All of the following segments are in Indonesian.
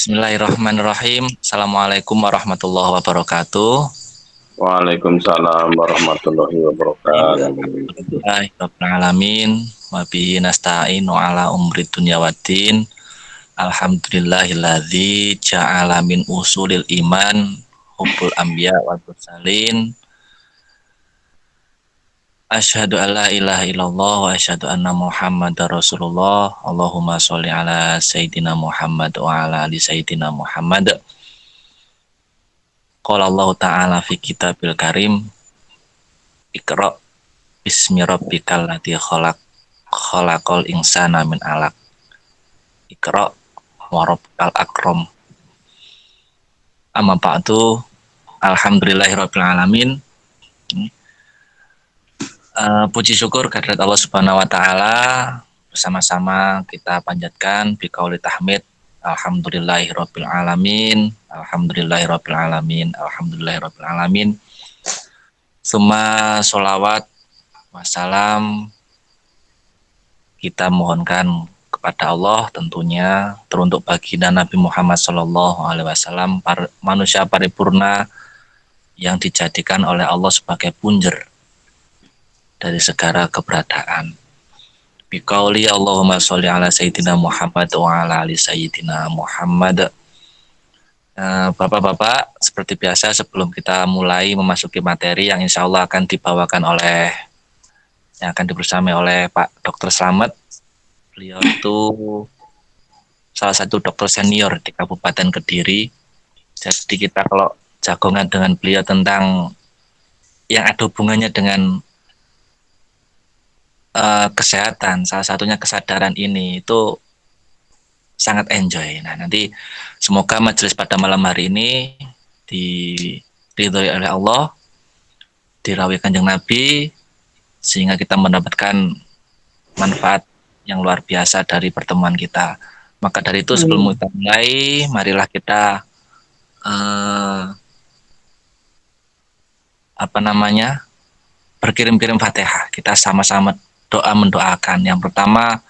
Bismillahirrahmanirrahim. Assalamualaikum warahmatullahi wabarakatuh. Waalaikumsalam warahmatullahi wabarakatuh. Alhamdulillahirrahmanirrahim. Wabihi nasta'inu ala umri dunya waddin. Alhamdulillahilladzi ja'ala min usulil iman hubbul anbiya wal mursalin. Asyhadu an la ilaha illallah wa asyhadu anna Muhammadar Rasulullah. Allahumma sholli ala sayyidina Muhammad wa ala ali sayyidina Muhammad. Qala Allah Ta'ala fi kitabil karim. Iqra bismi rabbikal ladzi khalaq. Khalaqal insana min alaq. Iqra wa rabbukal akram. Amma ba'du. Alhamdulillahirabbil alamin. Puji syukur kehadirat Allah Subhanahu wa taala, bersama-sama kita panjatkan biqauli tahmid. Alhamdulillahirabbil alamin. Alhamdulillahirabbil alamin. Alhamdulillahirabbil alamin. Summa sholawat wassalam kita mohonkan kepada Allah tentunya teruntuk baginda Nabi Muhammad SAW, manusia paripurna yang dijadikan oleh Allah sebagai punjer dari segala keberadaan. Biqauli Allahumma sholli ala sayyidina Muhammad wa ala ali sayyidina Muhammad. Bapak-bapak, seperti biasa sebelum kita mulai memasuki materi yang insya Allah akan dibersamai oleh Pak Dr. Slamet. Beliau itu salah satu dokter senior di Kabupaten Kediri. Jadi kita kalau jagongan dengan beliau tentang yang ada hubungannya dengan kesehatan, salah satunya kesadaran ini, itu sangat enjoy. Nah, nanti semoga majelis pada malam hari ini diridhoi oleh Allah, dirawi Kanjeng Nabi, sehingga kita mendapatkan manfaat yang luar biasa dari pertemuan kita. Maka dari itu sebelum kita mulai, marilah kita berkirim-kirim Fatihah. Kita sama-sama doa mendoakan. Yang pertama,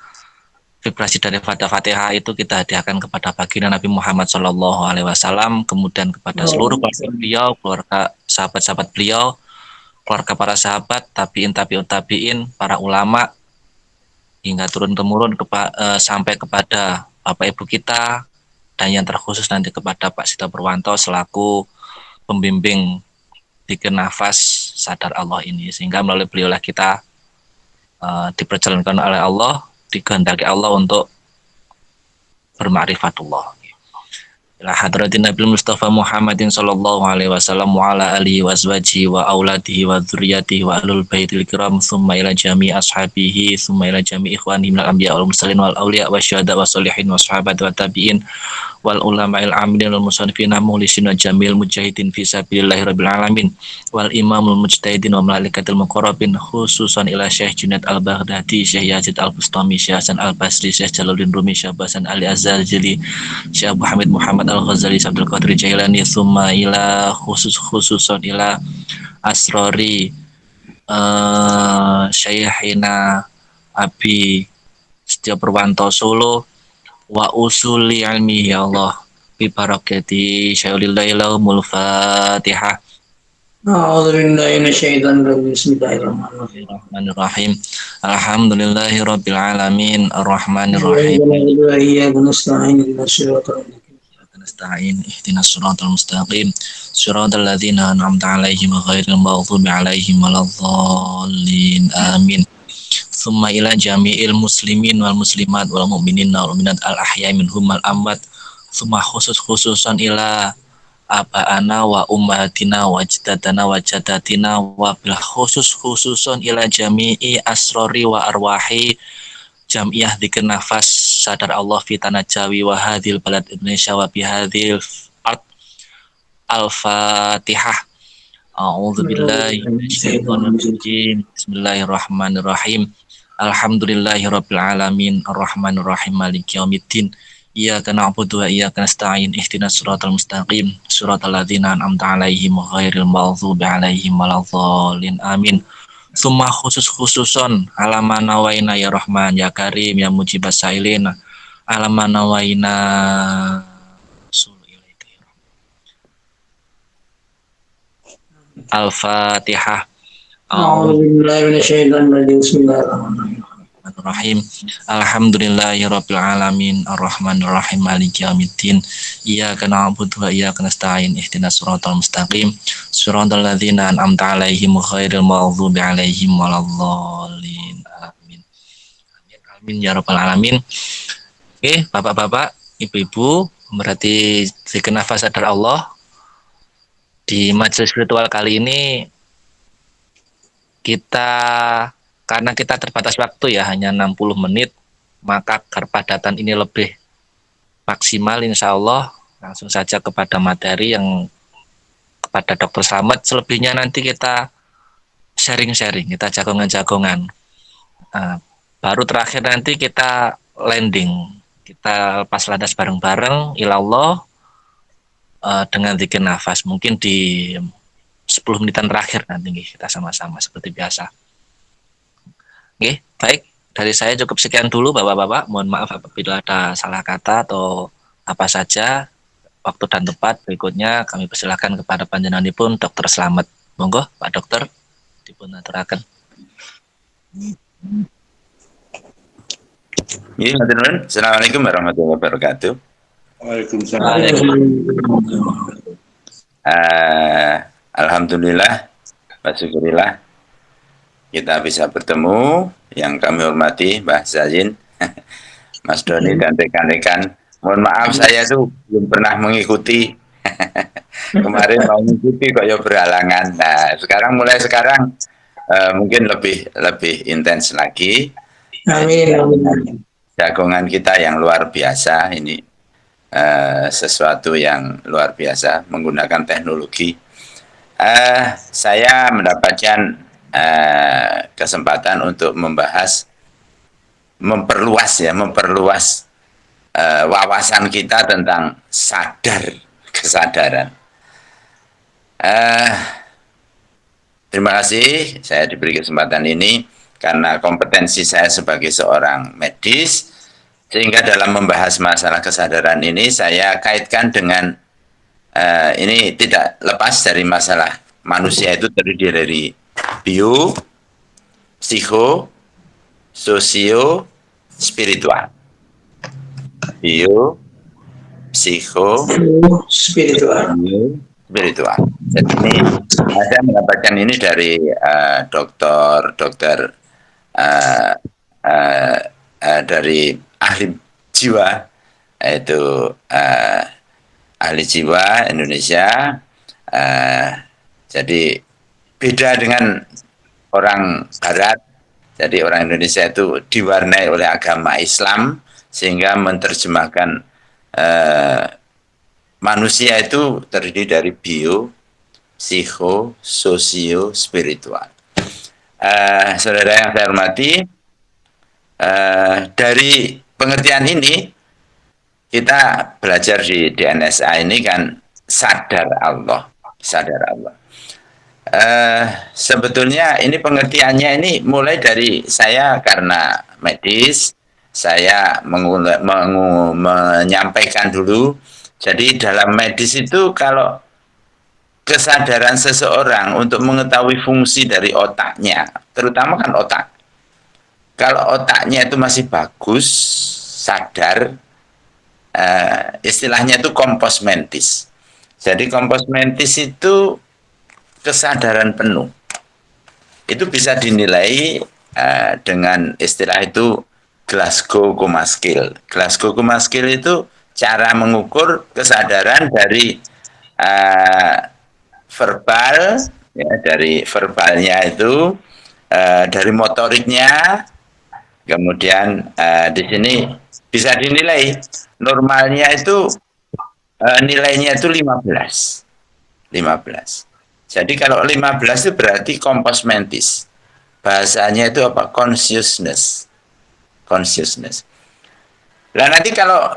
vibrasi dari Fatihah itu kita hadiahkan kepada baginda Nabi Muhammad SAW, kemudian kepada seluruh keluarga beliau, keluarga sahabat-sahabat beliau, keluarga para sahabat, tabiin, para ulama, hingga turun-temurun sampai kepada Bapak Ibu kita, dan yang terkhusus nanti kepada Pak Sito Purwanto selaku pembimbing bikin nafas sadar Allah ini, sehingga melalui beliaulah kita diperjalankan oleh Allah, dikehendaki Allah untuk berma'rifatullah. Ila hadratin Nabi Mustafa Muhammadin sallallahu alaihi wasallam wa ala alihi wa azwajihi wa auladihi wa dzurriyyatihi wa ahlul baitil kiram, summa ila jami' ashabihi, summa ila jami' ikhwanihi minal anbiya wal mursalin wal auliya wasyuhada wassalihin wassahabat wa tabi'in wal ulama'il amilin wal musannifin mukhlisin wa jamil mujahidin fi sabilillahi rabbil alamin wal imamul mujtahidin wa malaikatil muqarrabin, khususan ila Syekh Junaid al-Baghdadi, Syekh Yazid al-Bustami, Syekh Hasan al-Basri, Syekh Jalaluddin Rumi, Syekh Hasan Ali Az-Zarjili, Syekh Abu Hamid Muhammad al-Ghazali, Syekh Abdul Qadir Jailani, summa ila khususan ila asrori Syekhina Abi Setio Purwanto Solo wa usuli ilmi, ya Allah, bi barakati syai'ulillahil Fatihah. A'udzubillahi minasyaitonir rajim. Bismillahirrahmanirrahim. Alhamdulillahirabbil alamin, arrahmanirrahim. Wa iyyakum nasta'in ihdinas siratal mustaqim, siratal ladzina an'amta 'alaihim ghairil maghdubi 'alaihim waladdallin. Amin. Summa ila jami'il muslimin wal muslimat wal mu'minin wal mu'minat al ahya'i minhum wal amwat. Summa khususan ila aba'ana wa ummatina wa ajdadana wa jaddatina wa bil khususan ila jami'i asrori wa arwahi jam'iyah dzikir nafas sadar Allah fi tanah Jawi wa hadhil balad Indonesia wa bihadhil ard. Al-Fatihah. A'udzubillahi minasyaitonir rajim. Bismillahirrahmanirrahim. Alhamdulillahirabbil alamin, arrahmanirrahim, maliki yaumiddin. Iyyaka na'budu wa iyyaka nasta'in. Ihdinas siratal mustaqim, siratal ladzina an'amta 'alaihim ghairil maghdubi 'alaihim waladdallin. Amin. Summa khususon alamana waina ya Rahman ya Karim ya mujibas sailin, alamana waina Al-Fatihah. أعوذ بالله من الشيطان الرجيم بسم الله الرحمن الرحيم Bismillahirrahmanirrahim. Alhamdulillahirabbil alamin arrahmanirrahim maliki yaumiddin. Iyyaka na'budu wa iyyaka nasta'in ihdinas siratal mustaqim siratal ladzina an'amta 'alaihim ghairil maghdubi 'alaihim waladdallin. Amin. Amin amin ya rabbal alamin. Oke, Bapak-bapak, Ibu-ibu, berarti zikir nafas sadar Allah. Di majelis virtual kali ini karena kita terbatas waktu ya, hanya 60 menit, maka agar padatan ini lebih maksimal insya Allah, langsung saja kepada materi yang kepada Dr. Slamet. Selebihnya nanti kita sharing-sharing, kita jagongan-jagongan. Baru terakhir nanti kita landing, kita lepas landas bareng-bareng, ilallah, dengan zikir nafas. Mungkin di 10 menitan terakhir nanti kita sama-sama seperti biasa. Oke, baik. Dari saya cukup sekian dulu Bapak-bapak. Mohon maaf apabila ada salah kata atau apa saja. Waktu dan tempat berikutnya kami persilakan kepada panjenenganipun Dr. Slamet. Monggo Pak Dokter dipunaturaken. Assalamualaikum warahmatullahi wabarakatuh. Waalaikumsalam. Alhamdulillah, syukurillah kita bisa bertemu. Yang kami hormati Mbah Zazin, Mas Doni dan rekan-rekan. Mohon maaf saya tuh belum pernah mengikuti. Kemarin mau mengikuti kok ya berhalangan. Nah, mulai sekarang mungkin lebih intens lagi. Amin. Jagongan kita yang luar biasa ini, sesuatu yang luar biasa menggunakan teknologi. Saya mendapatkan kesempatan untuk memperluas wawasan kita tentang kesadaran. Terima kasih saya diberi kesempatan ini karena kompetensi saya sebagai seorang medis, sehingga dalam membahas masalah kesadaran ini saya kaitkan dengan ini tidak lepas dari masalah manusia itu terdiri dari bio, psiko, sosio, spiritual. Bio, psiko, spiritual. Jadi ini saya mendapatkan ini dari dokter dari ahli jiwa, yaitu ahli jiwa Indonesia. Jadi beda dengan orang Barat. Jadi orang Indonesia itu diwarnai oleh agama Islam, sehingga menerjemahkan manusia itu terdiri dari bio, psiko, sosio, spiritual. Saudara yang saya hormati, dari pengertian ini kita belajar di DNSA ini kan sadar Allah. Sebetulnya ini pengertiannya ini mulai dari saya karena medis, saya menyampaikan dulu. Jadi dalam medis itu kalau kesadaran seseorang untuk mengetahui fungsi dari otaknya, terutama kan otak. Kalau otaknya itu masih bagus, sadar, istilahnya itu kompos mentis. Jadi kompos mentis itu kesadaran penuh. Itu bisa dinilai dengan istilah itu Glasgow Coma Scale. Glasgow Coma Scale itu cara mengukur kesadaran dari verbal, ya, dari verbalnya itu, dari motoriknya, kemudian di sini bisa dinilai normalnya itu nilainya itu 15. Jadi kalau 15 itu berarti kompos mentis. Bahasanya itu apa? Consciousness. Nah nanti kalau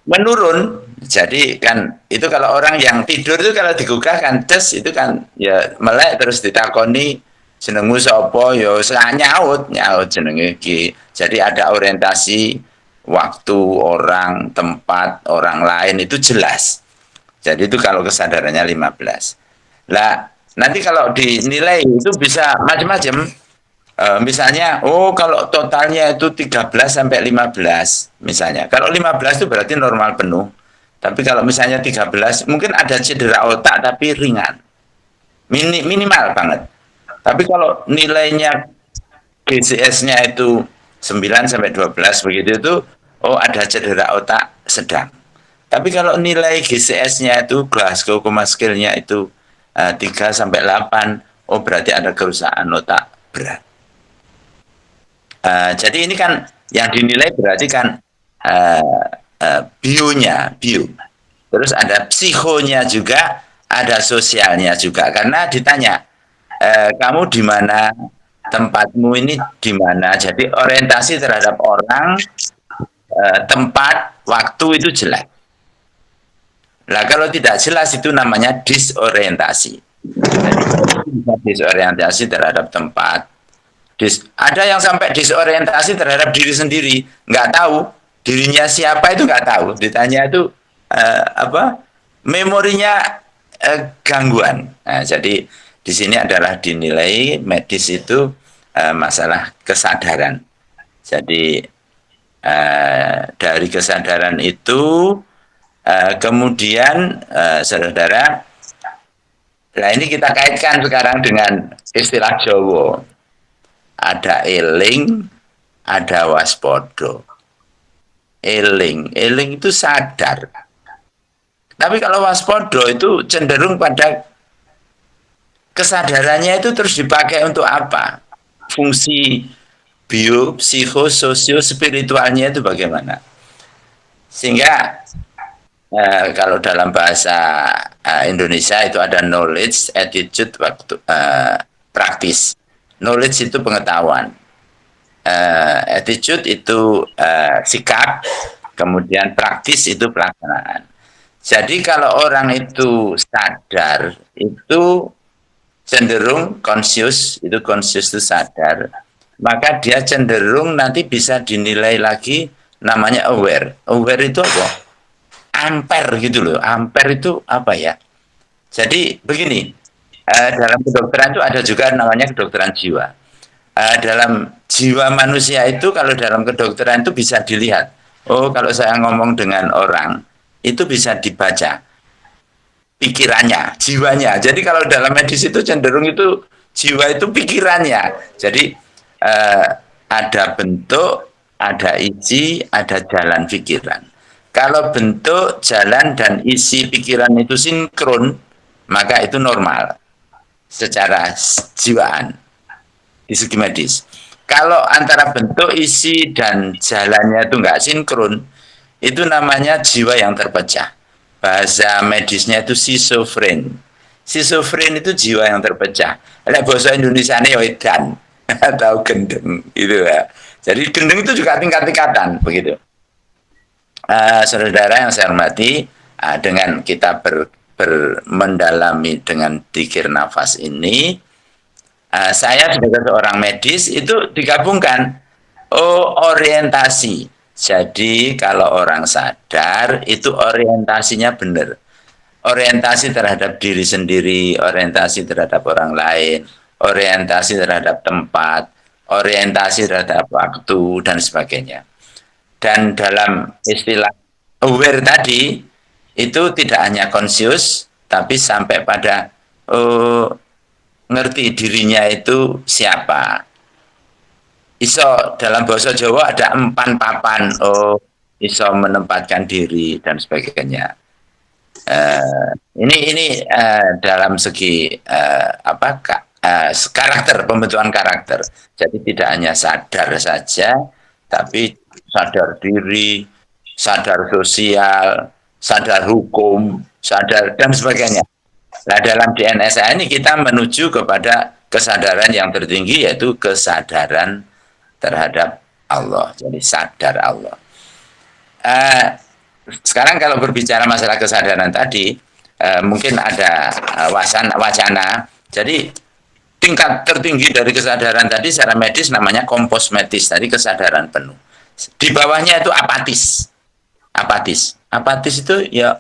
menurun, jadi kan itu kalau orang yang tidur itu kalau digugah kan tes itu kan ya melek terus ditakoni jenengmu sapa ya nyaut jenenge iki. Jadi ada orientasi waktu, orang, tempat, orang lain itu jelas. Jadi itu kalau kesadarannya 15. Lah Nanti kalau dinilai itu bisa macam-macam. Misalnya, kalau totalnya itu 13 sampai 15 misalnya. Kalau 15 itu berarti normal penuh. Tapi kalau misalnya 13, mungkin ada cedera otak tapi ringan. Minimal banget. Tapi kalau nilainya GCS-nya itu 9 sampai 12 begitu itu, ada cedera otak sedang. Tapi kalau nilai GCS-nya itu Glasgow Coma Scale-nya itu 3 sampai 8, berarti ada kerusakan otak berat. Jadi ini kan yang dinilai berarti kan bionya, bio. Terus ada psikonya juga, ada sosialnya juga. Karena ditanya, kamu di mana, tempatmu ini di mana. Jadi orientasi terhadap orang, tempat, waktu itu jelas. Nah kalau tidak jelas itu namanya disorientasi. Jadi disorientasi terhadap tempat. Ada yang sampai disorientasi terhadap diri sendiri, nggak tahu dirinya siapa itu nggak tahu. Ditanya itu memorinya gangguan. Nah, jadi di sini adalah dinilai medis itu masalah kesadaran. Jadi dari kesadaran itu kemudian saudara, nah ini kita kaitkan sekarang dengan istilah Jawa. Ada eling, ada waspodo. Eling itu sadar. Tapi kalau waspodo itu cenderung pada kesadarannya itu terus dipakai untuk apa? Fungsi bio, psiko, sosio, spiritualnya itu bagaimana? Sehingga kalau dalam bahasa Indonesia itu ada knowledge, attitude, waktu praktis. Knowledge itu pengetahuan, attitude itu sikap, kemudian praktis itu pelaksanaan. Jadi kalau orang itu sadar, itu cenderung conscious itu sadar, maka dia cenderung nanti bisa dinilai lagi namanya aware. Aware itu apa? Ampere gitu loh. Ampere itu apa ya? Jadi begini, dalam kedokteran itu ada juga namanya kedokteran jiwa. Dalam jiwa manusia itu kalau dalam kedokteran itu bisa dilihat. Kalau saya ngomong dengan orang itu bisa dibaca pikirannya, jiwanya. Jadi kalau dalam medis itu cenderung itu jiwa itu pikirannya. Jadi ada bentuk, ada isi, ada jalan pikiran. Kalau bentuk, jalan, dan isi pikiran itu sinkron, maka itu normal secara jiwaan di segi medis. Kalau antara bentuk, isi, dan jalannya itu nggak sinkron, itu namanya jiwa yang terpecah. Bahasa medisnya itu schizofren. Schizofren itu jiwa yang terpecah. Ada bahasa Indonesia ini edan atau gendeng itu ya. Jadi gendeng itu juga tingkat-tingkatan begitu. Saudara yang saya hormati, dengan kita mendalami dengan zikir nafas ini, saya sebagai seorang medis itu digabungkan orientasi. Jadi kalau orang sadar itu orientasinya benar. Orientasi terhadap diri sendiri, orientasi terhadap orang lain, orientasi terhadap tempat, orientasi terhadap waktu, dan sebagainya. Dan dalam istilah aware tadi, itu tidak hanya conscious, tapi sampai pada ngerti dirinya itu siapa. Iso dalam bahasa Jawa ada empan papan, iso menempatkan diri dan sebagainya. Ini dalam segi karakter, pembentukan karakter. Jadi tidak hanya sadar saja, tapi sadar diri, sadar sosial, sadar hukum, sadar dan sebagainya. Nah, dalam DNSA ini kita menuju kepada kesadaran yang tertinggi, yaitu kesadaran terhadap Allah. Jadi sadar Allah. Sekarang kalau berbicara masalah kesadaran tadi, mungkin ada wacana. Jadi tingkat tertinggi dari kesadaran tadi secara medis namanya komposmetis, tadi kesadaran penuh. Di bawahnya itu apatis. Apatis itu ya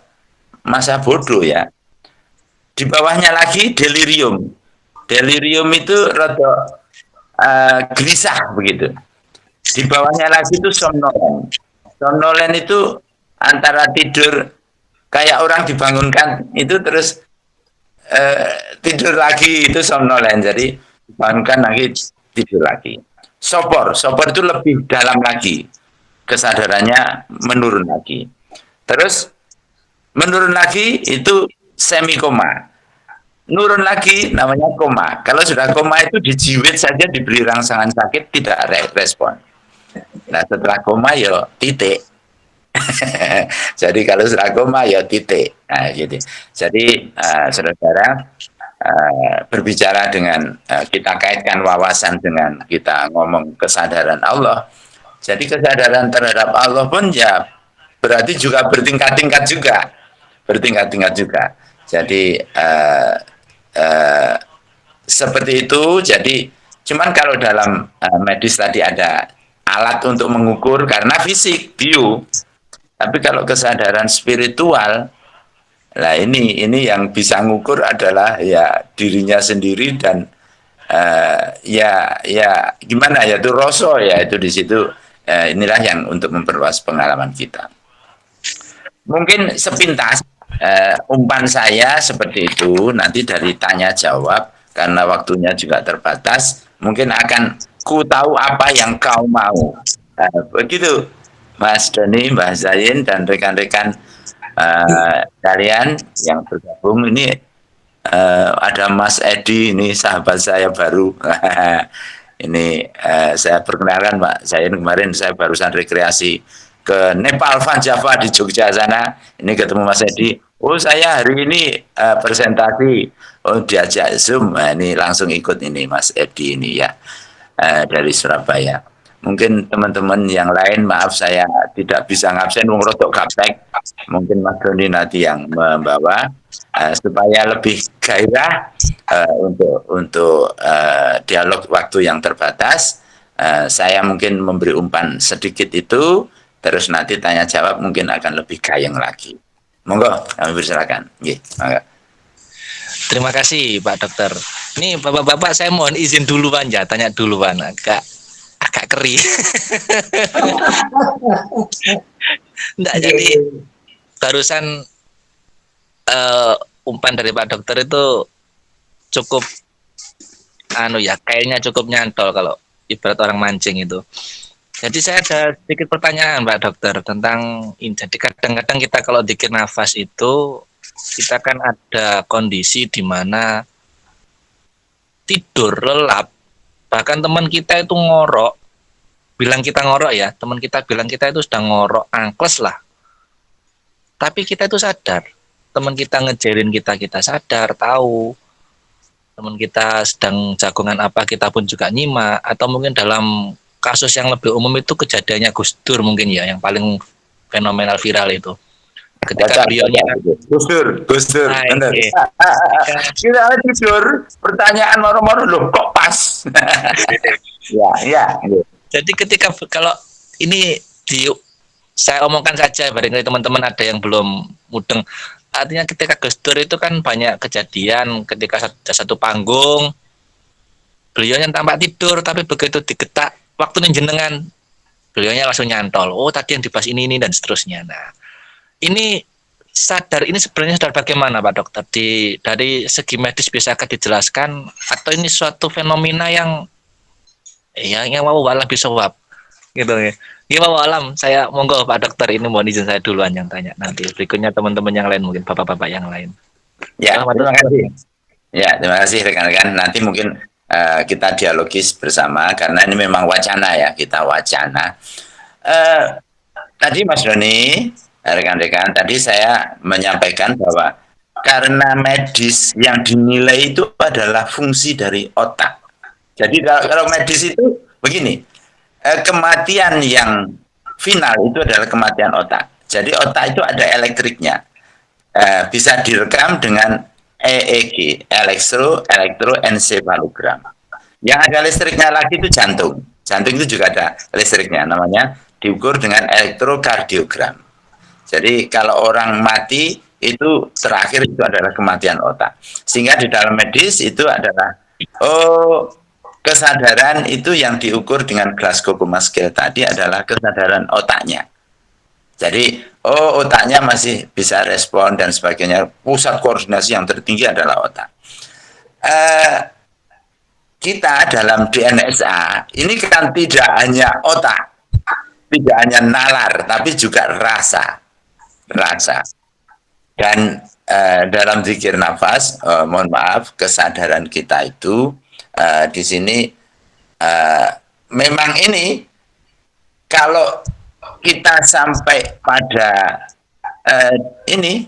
masa bodoh ya. Di bawahnya lagi delirium. Delirium itu rada gelisah begitu. Di bawahnya lagi itu somnolen. Somnolen itu antara tidur kayak orang dibangunkan itu terus tidur lagi, itu somnolen. Jadi dibangunkan lagi, tidur lagi. Sopor itu lebih dalam lagi, kesadarannya menurun lagi. Terus menurun lagi itu semi koma. Nurun lagi namanya koma. Kalau sudah koma itu dijiwit saja, diberi rangsangan sakit tidak respon. Nah setelah koma ya titik. Jadi kalau sudah koma ya titik. Nah, gitu. Jadi saudara-saudara, berbicara dengan kita kaitkan wawasan dengan kita ngomong kesadaran Allah. Jadi kesadaran terhadap Allah pun ya berarti juga bertingkat-tingkat juga, bertingkat-tingkat juga. Jadi seperti itu. Jadi cuman kalau dalam medis tadi ada alat untuk mengukur karena fisik bio, tapi kalau kesadaran spiritual, nah ini yang bisa ngukur adalah ya dirinya sendiri. Dan ya gimana ya, itu rasa ya, itu di situ. Inilah yang untuk memperluas pengalaman kita. Mungkin sepintas umpan saya seperti itu, nanti dari tanya jawab karena waktunya juga terbatas, mungkin akan ku tahu apa yang kau mau. Begitu Mas Doni, Mbah Zain, dan rekan-rekan kalian yang bergabung ini. Ada Mas Edi, ini sahabat saya baru. Ini saya perkenalkan Pak Zain, kemarin saya barusan rekreasi ke Nepal Van Java di Jogja sana. Ini ketemu Mas Edi. Oh saya hari ini presentasi. Oh diajak Zoom. Nah, ini langsung ikut ini Mas Edi ini ya, dari Surabaya. Mungkin teman-teman yang lain, maaf saya tidak bisa ngabsen, rodok gaptek. Mungkin Mas Doni nanti yang membawa supaya lebih gairah untuk dialog waktu yang terbatas. Saya mungkin memberi umpan sedikit itu, terus nanti tanya jawab mungkin akan lebih gayeng lagi. Monggo, kami persilakan. Monggo. Terima kasih Pak Dokter. Ini Bapak-bapak saya mohon izin dulu Pak, ya, tanya dulu Pak, agak keri. Enggak, jadi barusan umpan dari Pak Dokter itu cukup kayaknya cukup nyantol kalau ibarat orang mancing itu. Jadi saya ada sedikit pertanyaan Pak Dokter tentang ini. Jadi kadang-kadang kita kalau dikir nafas itu kita kan ada kondisi di mana tidur lelap, bahkan teman kita itu ngorok, bilang kita ngorok ya, teman kita bilang kita itu sedang ngorok angkles lah, tapi kita itu sadar, teman kita ngejerin kita sadar, tahu teman kita sedang jagongan apa, kita pun juga nyimak. Atau mungkin dalam kasus yang lebih umum itu kejadiannya Gus Dur mungkin ya, yang paling fenomenal viral itu. Ketika beliaunya Gus Dur, benar. Kita tidur, pertanyaan moro-moro loh, kok pas? ya. Jadi ketika kalau ini saya omongkan saja, barangkali teman-teman ada yang belum mudeng. Artinya ketika Gus Dur itu kan banyak kejadian ketika satu panggung, beliaunya tampak tidur, tapi begitu digetak waktu jenengan, beliaunya langsung nyantol. Oh tadi yang dibahas ini dan seterusnya. Nah, ini sebenarnya sadar bagaimana Pak Dokter? Dari segi medis bisakah dijelaskan, atau ini suatu fenomena yang mau walah bisawab gitu ya? Gimana alam? Saya monggo Pak Dokter, ini mohon izin saya duluan yang tanya, nanti berikutnya teman-teman yang lain, mungkin bapak-bapak yang lain. Ya, terima kasih. Ya, terima kasih rekan-rekan. Nanti mungkin kita dialogis bersama karena ini memang wacana ya, kita wacana. Tadi Mas Doni, rekan-rekan, tadi saya menyampaikan bahwa karena medis yang dinilai itu adalah fungsi dari otak. Jadi kalau medis itu begini, kematian yang final itu adalah kematian otak. Jadi otak itu ada elektriknya, bisa direkam dengan EEG, elektroencephalogram. Yang ada listriknya lagi itu jantung. Jantung itu juga ada listriknya, namanya diukur dengan elektrokardiogram. Jadi kalau orang mati itu terakhir itu adalah kematian otak. Sehingga di dalam medis itu adalah kesadaran itu yang diukur dengan Glasgow Coma Scale tadi adalah kesadaran otaknya. Jadi otaknya masih bisa respon dan sebagainya. Pusat koordinasi yang tertinggi adalah otak. Kita dalam DNSA ini kan tidak hanya otak, tidak hanya nalar, tapi juga rasa. Dan dalam zikir nafas, mohon maaf, kesadaran kita itu di sini memang ini kalau kita sampai pada ini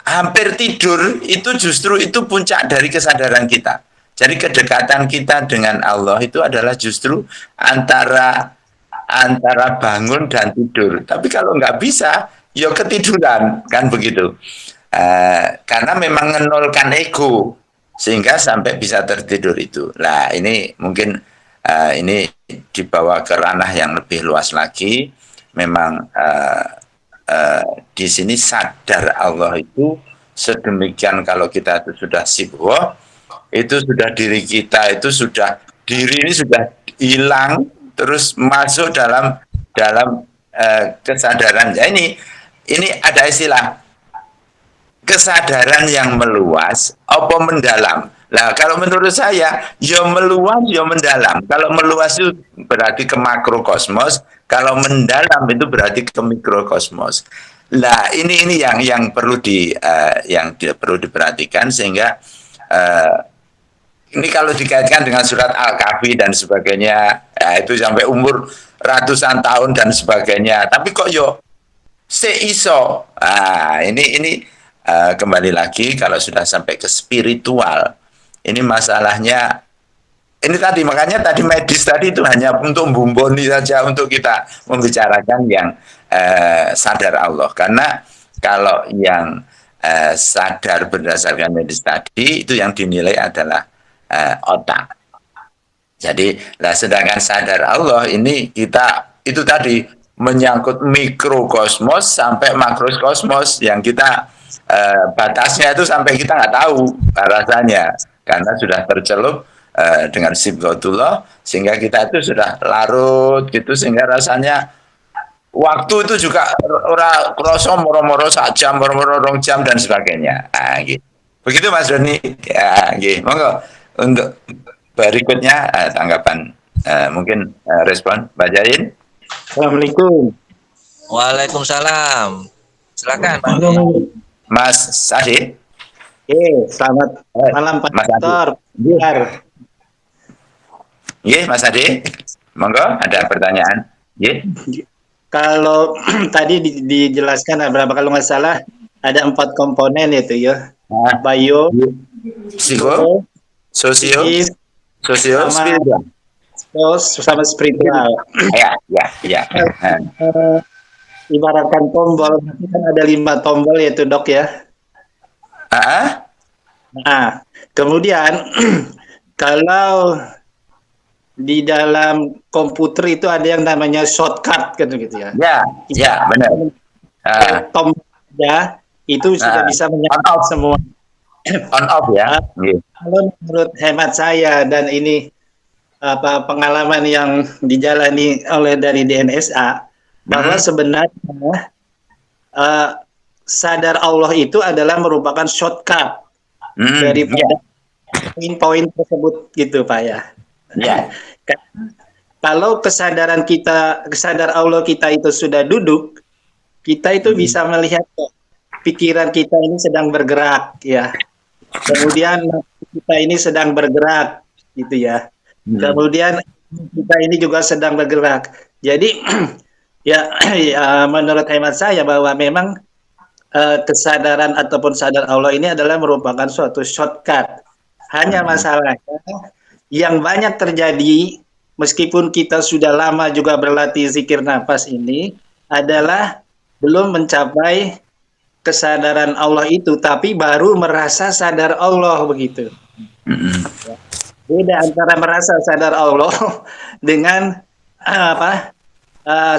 hampir tidur, itu justru itu puncak dari kesadaran kita. Jadi kedekatan kita dengan Allah itu adalah justru antara bangun dan tidur. Tapi kalau nggak bisa, ya ketiduran, kan begitu. Karena memang menolkan ego sehingga sampai bisa tertidur itu. Nah, ini mungkin ini dibawa ke ranah yang lebih luas lagi. Memang di sini sadar Allah itu sedemikian, kalau kita itu sudah sibuk, itu sudah diri kita itu sudah diri ini sudah hilang terus masuk dalam kesadaran. Ya, ini ada istilah kesadaran yang meluas apa mendalam. Nah, kalau menurut saya ya meluas ya mendalam. Kalau meluas itu berarti ke makrokosmos, kalau mendalam itu berarti ke mikrokosmos. Nah, ini yang perlu perlu diperhatikan, sehingga ini kalau dikaitkan dengan surat Al-Kahfi dan sebagainya, ya itu sampai umur ratusan tahun dan sebagainya. Tapi kok yo seiso. Nah, ini kembali lagi kalau sudah sampai ke spiritual. Ini masalahnya ini tadi, makanya tadi medis tadi itu hanya untuk bumboni saja, untuk kita membicarakan yang sadar Allah. Karena kalau yang sadar berdasarkan medis tadi itu yang dinilai adalah otak. Jadi, sedangkan sadar Allah ini kita itu tadi menyangkut mikrokosmos sampai makrokosmos, yang kita batasnya itu sampai kita nggak tahu rasanya karena sudah tercelup dengan sibghatullah, sehingga kita itu sudah larut gitu, sehingga rasanya waktu itu juga ora kroso moro-moro sak jam, moro-moro 2 jam dan sebagainya. Gitu. Begitu Mas Doni. Ya, gitu. Monggo untuk berikutnya tanggapan, mungkin respon Mbak Jain. Assalamualaikum. Waalaikumsalam. Silakan Pak. Mas Adi. Selamat malam Pak Mas Dokter. Biar. Mas Adi. Monggo, ada pertanyaan. Kalau tadi dijelaskan berapa, kalau nggak salah ada 4 komponen itu ya. Bio, psiko, sosio, spiritual. sama spiritual. Ya. Ibaratkan tombol, kan ada 5 tombol yaitu Dok ya. Nah, kemudian kalau di dalam komputer itu ada yang namanya shortcut kan gitu ya. Ya, benar. Tombol ya, itu sudah bisa menyangkut semua. On off ya. Kalau menurut hemat saya, dan ini pengalaman yang dijalani oleh dari DNSA, bahwa sebenarnya sadar Allah itu adalah merupakan shortcut daripada poin-poin tersebut gitu Pak ya. Kalau kesadar Allah kita itu sudah duduk, kita itu bisa melihat pikiran kita ini sedang bergerak ya. Kemudian kita ini sedang bergerak gitu ya. Kemudian kita ini juga sedang bergerak. Jadi ya menurut hemat saya bahwa memang kesadaran ataupun sadar Allah ini adalah merupakan suatu shortcut. Hanya masalahnya yang banyak terjadi meskipun kita sudah lama juga berlatih zikir nafas ini adalah belum mencapai kesadaran Allah itu, tapi baru merasa sadar Allah begitu. Beda antara merasa sadar Allah dengan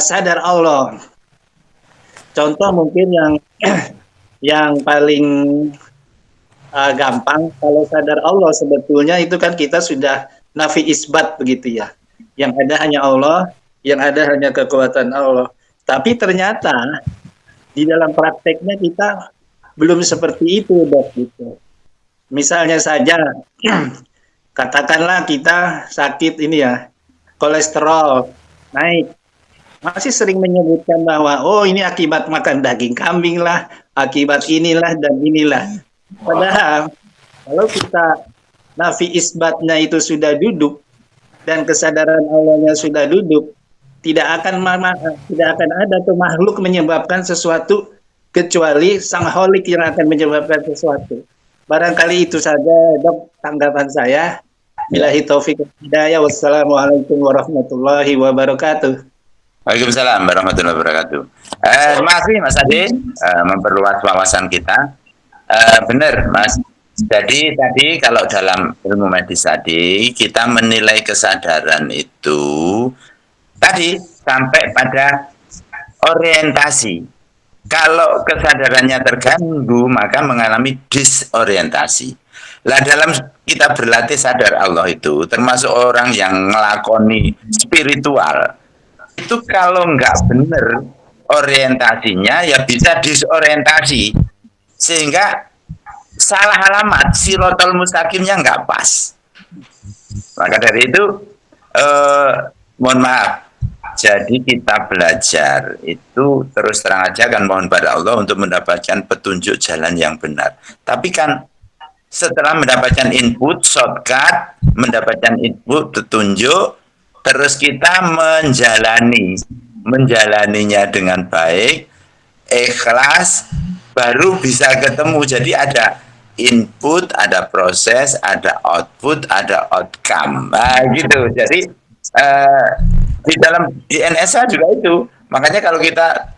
sadar Allah. Contoh mungkin yang yang paling gampang, kalau sadar Allah sebetulnya itu kan kita sudah nafi isbat begitu ya. Yang ada hanya Allah, yang ada hanya kekuatan Allah. Tapi ternyata di dalam prakteknya kita belum seperti itu, Dok, gitu. Misalnya saja, katakanlah kita sakit ini ya, kolesterol naik. Masih sering menyebutkan bahwa, oh ini akibat makan daging kambing lah, akibat inilah dan inilah. Padahal kalau kita nafi isbatnya itu sudah duduk dan kesadaran Allahnya sudah duduk, tidak akan ada tuh makhluk menyebabkan sesuatu kecuali sang holik yang akan menyebabkan sesuatu. Barangkali itu saja, Dok, tanggapan saya. Billahi taufiq wal hidayah. Wassalamualaikum warahmatullahi wabarakatuh. Waalaikumsalam warahmatullahi wabarakatuh. Terima kasih Mas Adi, memperluas wawasan kita. Benar Mas. Jadi tadi kalau dalam ilmu medis tadi kita menilai kesadaran itu tadi sampai pada orientasi. Kalau kesadarannya terganggu maka mengalami disorientasi. Lah dalam kita berlatih sadar Allah itu termasuk orang yang ngelakoni spiritual itu kalau nggak benar orientasinya ya bisa disorientasi sehingga salah alamat sirotol mustaqimnya nggak pas. Maka dari itu mohon maaf, jadi kita belajar itu terus terang aja kan mohon pada Allah untuk mendapatkan petunjuk jalan yang benar. Tapi kan setelah mendapatkan input shortcut, mendapatkan input petunjuk, terus kita menjalaninya dengan baik, ikhlas, baru bisa ketemu. Jadi ada input, ada proses, ada output, ada outcome. Nah, gitu. Jadi di NSA juga itu. Makanya kalau kita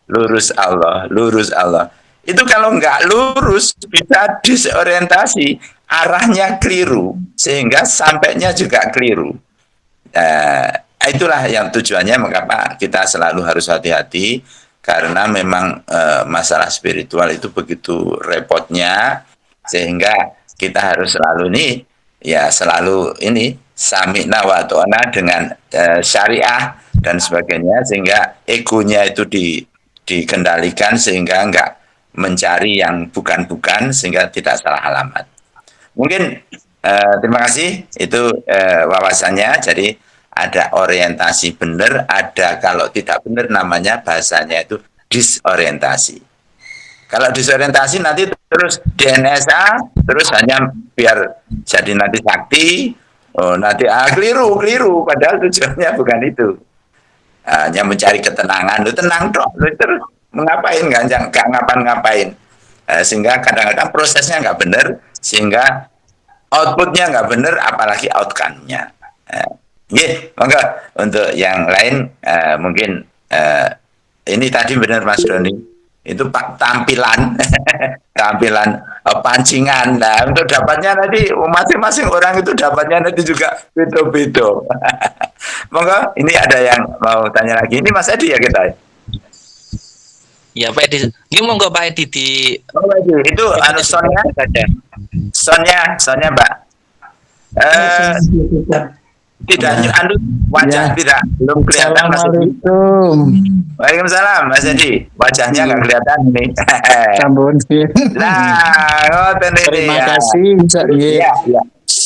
lurus Allah. Itu kalau nggak lurus bisa disorientasi, arahnya keliru, sehingga sampainya juga keliru. Itulah yang tujuannya mengapa kita selalu harus hati-hati, karena memang masalah spiritual itu begitu repotnya, sehingga kita harus selalu sami'na wa ta'na dengan syariah dan sebagainya, sehingga egonya itu dikendalikan sehingga enggak mencari yang bukan-bukan sehingga tidak salah alamat. Mungkin terima kasih itu wawasannya. Jadi ada orientasi benar, ada kalau tidak benar namanya bahasanya itu disorientasi. Kalau disorientasi nanti terus DNSA terus hanya biar jadi nanti sakti, nanti keliru padahal tujuannya bukan itu. Hanya mencari ketenangan, lu tenang dong, lu terus mengapain nggak ngapa-ngapain, sehingga kadang-kadang prosesnya nggak benar, sehingga outputnya nggak benar, apalagi outcome-nya. Monggo untuk yang lain mungkin ini tadi benar Mas Doni, itu tampilan pancingan. Nah, untuk dapatnya nanti masing-masing orang itu dapatnya nanti juga beda-beda. Monggo, ini ada yang mau tanya lagi. Ini Mas Edi ya kita. Ya Pak Edi, ini monggo Pak Edi di. Oh, Edi. Itu soundnya saja. Soundnya Mbak. Tidak wajah tidak belum kelihatan Mas Edi. Waalaikumsalam Mas Edi, wajahnya nggak kelihatan nih. Terima kasih.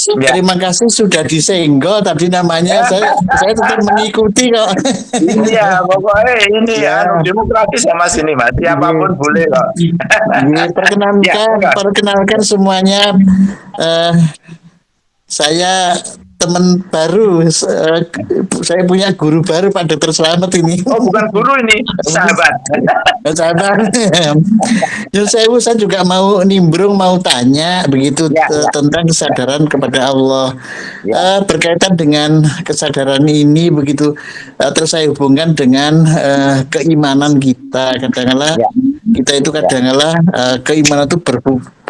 Terima kasih sudah disenggol tadi namanya. Saya tetap mengikuti kok. Iya, pokoknya ini demokratis sama sini Mas. Siapapun boleh kok. Perkenalkan semuanya. Saya teman baru, saya punya guru baru Pak Dr. Slamet ini. Oh, bukan guru ini, sahabat. Saya juga mau nimbrung, mau tanya begitu tentang kesadaran kepada Allah. Berkaitan dengan kesadaran ini begitu, terus saya hubungkan dengan keimanan kita. Kadang-kadang kita itu keimanan itu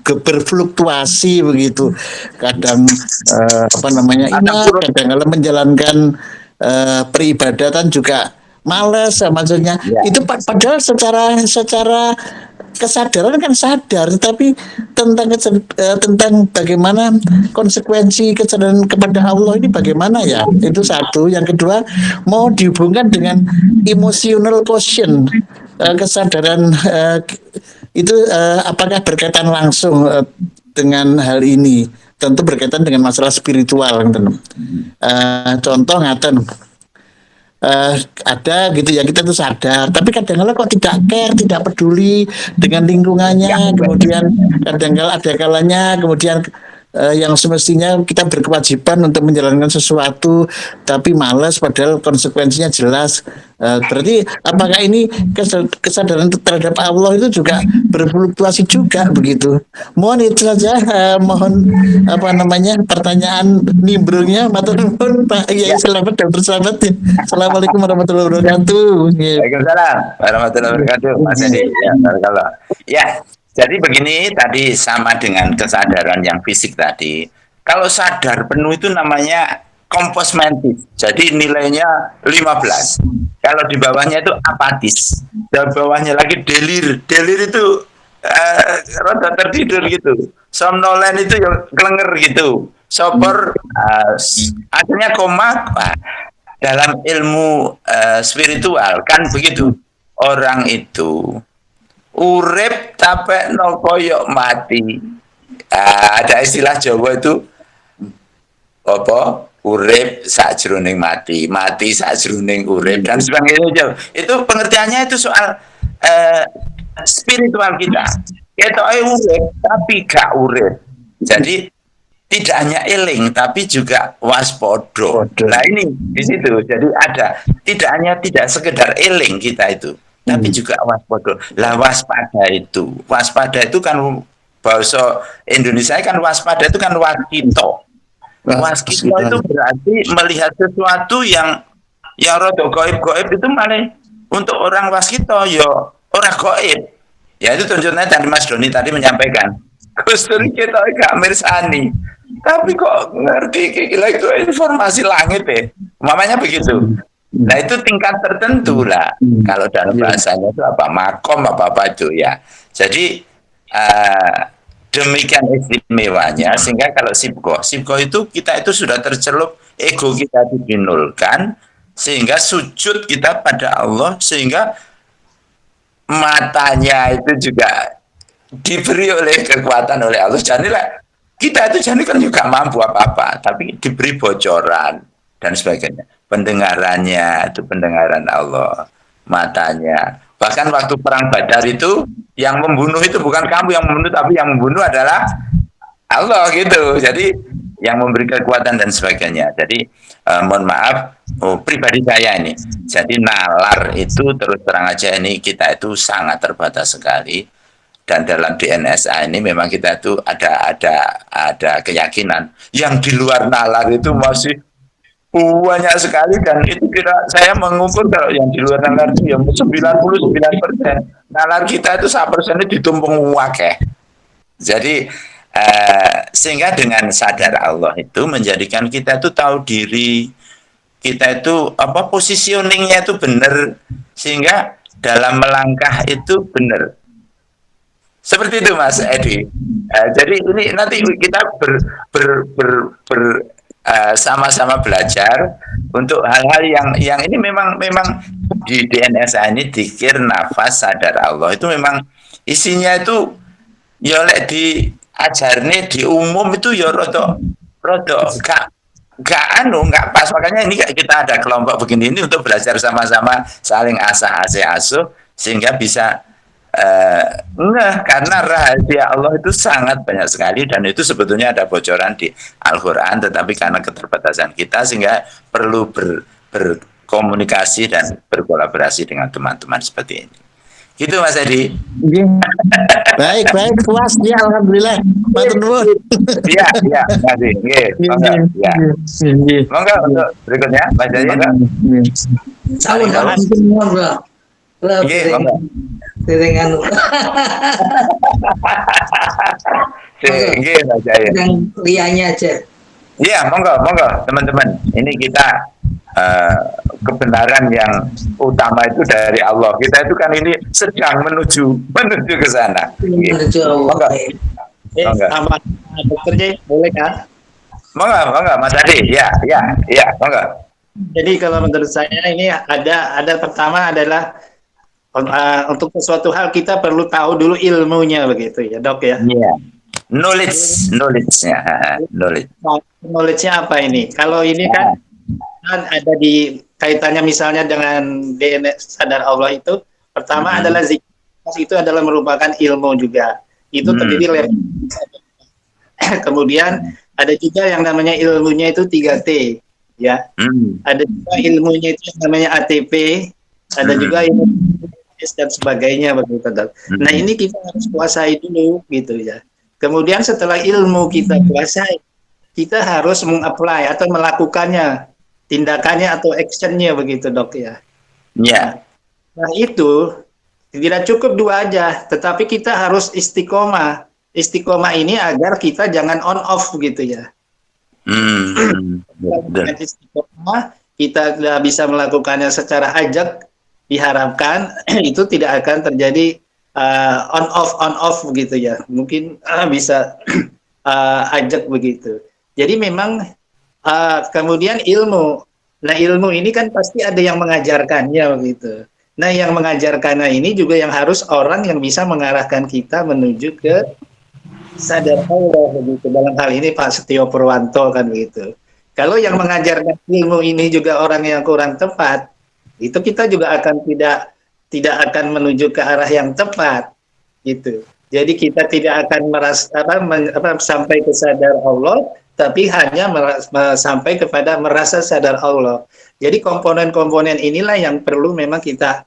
berfluktuasi begitu, kadang iman, kadang menjalankan peribadatan juga males maksudnya. Itu padahal secara kesadaran kan sadar, tapi tentang bagaimana konsekuensi kesadaran kepada Allah ini bagaimana ya, itu satu. Yang kedua, mau dihubungkan dengan emotional quotient, kesadaran itu apakah berkaitan langsung dengan hal ini? Tentu berkaitan dengan masalah spiritual. Contoh ngaten. Ada gitu ya, kita tuh sadar, tapi kadang-kadang kok tidak care, tidak peduli dengan lingkungannya, kemudian kadang-kadang ada kalanya kemudian yang semestinya kita berkewajiban untuk menjalankan sesuatu tapi malas padahal konsekuensinya jelas. Berarti apakah ini kesadaran terhadap Allah itu juga berfluktuasi juga begitu? Mohon itu saja, mohon pertanyaan nimbrungnya. Matur nuwun Pak Kiai, selamat dan berselamat. Assalamualaikum warahmatullahi wabarakatuh. Waalaikumsalam warahmatullahi wabarakatuh. Mas Edi, ya, barakallah. Ya, jadi begini, tadi sama dengan kesadaran yang fisik tadi. Kalau sadar penuh itu namanya kompos mentis. Jadi nilainya 15. Kalau di bawahnya itu apatis. Dan bawahnya lagi delir. Delir itu rada tertidur gitu. Somnolen itu yang kelenger gitu. Sopor akhirnya koma. Dalam ilmu spiritual kan begitu. Orang itu urip tapi no koyok mati. Ada istilah Jawa itu apa? Urip sajroning mati, mati sajroning urip dan sebagainya. Itu pengertiannya itu soal spiritual kita. Kita urip tapi gak urip. Jadi tidak hanya eling tapi juga waspodo. Nah ini di situ. Jadi ada tidak sekedar eling kita itu, tapi juga waspodo. Lah waspada itu kan bahasa Indonesia kan waspada itu kan waskito. Waskito itu berarti melihat sesuatu yang rada gaib itu malah untuk orang waskito yo orang gaib. Ya itu tunjuknya tadi Mas Doni tadi menyampaikan. Gus Dur kita gak mirsani. Tapi kok ngerti gila itu informasi langit ya. Mamanya begitu. Nah itu tingkat tertentu lah. Kalau dalam bahasanya itu apa? Makom apa itu ya. Jadi demikian istimewanya sehingga kalau sibgo itu kita itu sudah tercelup, ego kita dibinulkan sehingga sujud kita pada Allah, sehingga matanya itu juga diberi oleh kekuatan oleh Allah. Jadi kita itu jadi kan juga mampu apa-apa, tapi diberi bocoran dan sebagainya. Pendengarannya itu pendengaran Allah, matanya. Bahkan waktu perang Badar itu yang membunuh itu bukan kamu yang membunuh, tapi yang membunuh adalah Allah gitu. Jadi yang memberi kekuatan dan sebagainya. Jadi mohon maaf, pribadi saya ini. Jadi nalar itu terus terang aja ini kita itu sangat terbatas sekali. Dan dalam DNSA ini memang kita itu ada keyakinan yang di luar nalar itu masih banyak sekali, dan itu saya mengukur kalau yang di luar nalar itu yang 99%. Nalar kita itu 1% ditumpung wakeh. Jadi sehingga dengan sadar Allah itu menjadikan kita itu tahu diri, kita itu positioningnya itu benar, sehingga dalam melangkah itu benar. Seperti itu Mas Edi. Jadi ini nanti kita sama-sama belajar untuk hal-hal yang ini memang di DNSA ini dikir nafas sadar Allah itu memang isinya itu ya lek diajarne di umum itu ya rada gak pas. Makanya ini kita ada kelompok begini ini untuk belajar sama-sama, saling asuh sehingga bisa karena rahasia Allah itu sangat banyak sekali, dan itu sebetulnya ada bocoran di Al-Quran, tetapi karena keterbatasan kita sehingga perlu berkomunikasi dan berkolaborasi dengan teman-teman seperti ini. Gitu Mas Edi. Baik puas ya, alhamdulillah. Matur nuwun. Iya, makasih. Monggo untuk berikutnya Mas Edi. Monggo. Dengan Mas Jaya. Yang lianya aja. Iya, monggo teman-teman. Ini kita eh, kebenaran yang utama itu dari Allah. Kita itu kan ini sedang menuju ke sana. Menuju Allah. Monggo. Monggo. Sama dokter J, boleh kan? Monggo, Mas Adi. Ya, monggo. Jadi kalau menurut saya ini ada pertama adalah untuk sesuatu hal kita perlu tahu dulu ilmunya begitu ya dok ya. Iya. Knowledge-nya. Knowledge. Knowledge-nya apa ini? Kalau ini kan ada di kaitannya misalnya dengan DNA sadar Allah itu pertama adalah zikir, itu adalah merupakan ilmu juga. Itu terdiri level. Kemudian ada juga yang namanya ilmunya itu 3T ya. Ada juga ilmunya itu yang namanya ATP, ada juga ilmu dan sebagainya begitu. Nah, ini kita harus kuasai dulu gitu ya. Kemudian setelah ilmu kita kuasai, kita harus mengapply atau melakukannya, tindakannya atau actionnya begitu dok ya. Ya. Nah itu tidak cukup dua aja, tetapi kita harus istiqomah. Istiqomah ini agar kita jangan on off gitu ya. Dengan istiqomah kita tidak bisa melakukannya secara ajak, diharapkan itu tidak akan terjadi on off gitu ya. Mungkin bisa ajak begitu. Jadi memang kemudian ilmu. Nah, ilmu ini kan pasti ada yang mengajarkannya begitu. Nah, yang mengajarkannya ini juga yang harus orang yang bisa mengarahkan kita menuju ke sadar Allah begitu. Dalam hal ini Pak Setio Purwanto kan begitu. Kalau yang mengajarkan ilmu ini juga orang yang kurang tepat, itu kita juga akan tidak akan menuju ke arah yang tepat gitu. Jadi kita tidak akan sampai ke sadar Allah, tapi hanya sampai kepada merasa sadar Allah. Jadi komponen-komponen inilah yang perlu memang kita